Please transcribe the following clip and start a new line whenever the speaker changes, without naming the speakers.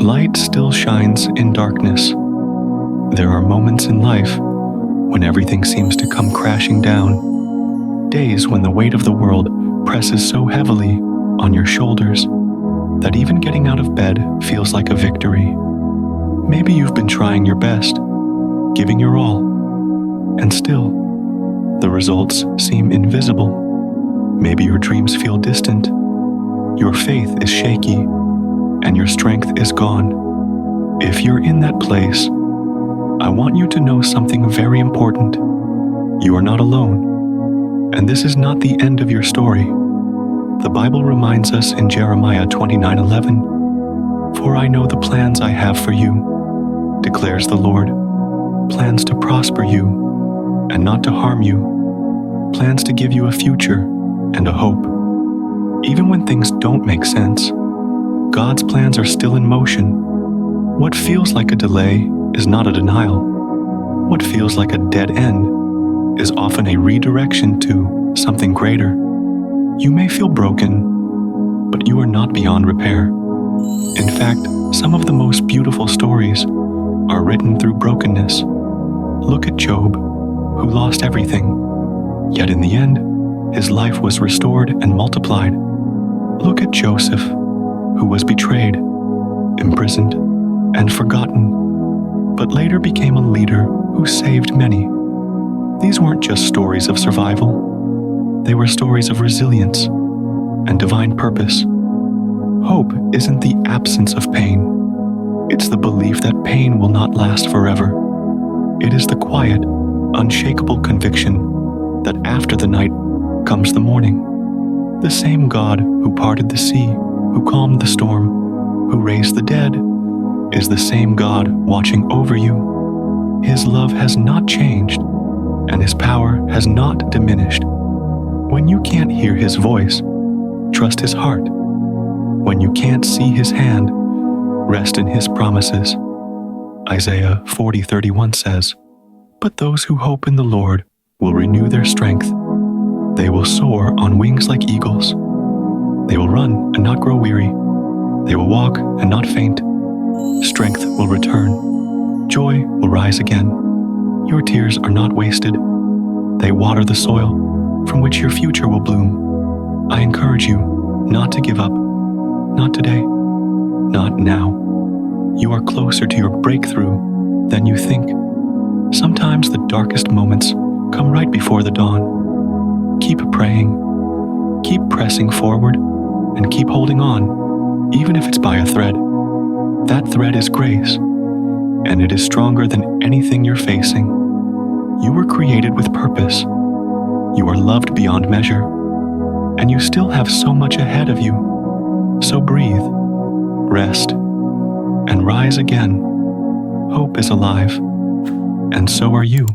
light still shines in darkness. There are moments in life when everything seems to come crashing down. Days when the weight of the world presses so heavily on your shoulders that even getting out of bed feels like a victory. Maybe you've been trying your best, giving your all, and still, the results seem invisible. Maybe your dreams feel distant, your faith is shaky, and your strength is gone. If you're in that place, I want you to know something very important. You are not alone, and this is not the end of your story. The Bible reminds us in Jeremiah 29:11, "For I know the plans I have for you, declares the Lord, plans to prosper you and not to harm you, plans to give you a future and a hope." Even when things don't make sense, God's plans are still in motion. What feels like a delay is not a denial. What feels like a dead end is often a redirection to something greater. You may feel broken, but you are not beyond repair. In fact, some of the most beautiful stories are written through brokenness. Look at Job, who lost everything, yet in the end, his life was restored and multiplied. Look at Joseph, who was betrayed, imprisoned, and forgotten, but later became a leader who saved many. These weren't just stories of survival. They were stories of resilience and divine purpose. Hope isn't the absence of pain. It's the belief that pain will not last forever. It is the quiet, unshakable conviction that after the night comes the morning. The same God who parted the sea, who calmed the storm, who raised the dead, is the same God watching over you. His love has not changed, and His power has not diminished. When you can't hear His voice, trust His heart. When you can't see His hand, rest in His promises. Isaiah 40:31 says, "But those who hope in the Lord will renew their strength. They will soar on wings like eagles. They will run and not grow weary. They will walk and not faint. Strength will return. Joy will rise again. Your tears are not wasted. They water the soil from which your future will bloom. I encourage you not to give up. Not today. Not now. You are closer to your breakthrough than you think. Sometimes the darkest moments come right before the dawn. Keep praying. Keep pressing forward and keep holding on, even if it's by a thread. That thread is grace, and it is stronger than anything you're facing. You were created with purpose. You are loved beyond measure, and you still have so much ahead of you. So breathe, rest, and rise again. Hope is alive, and so are you.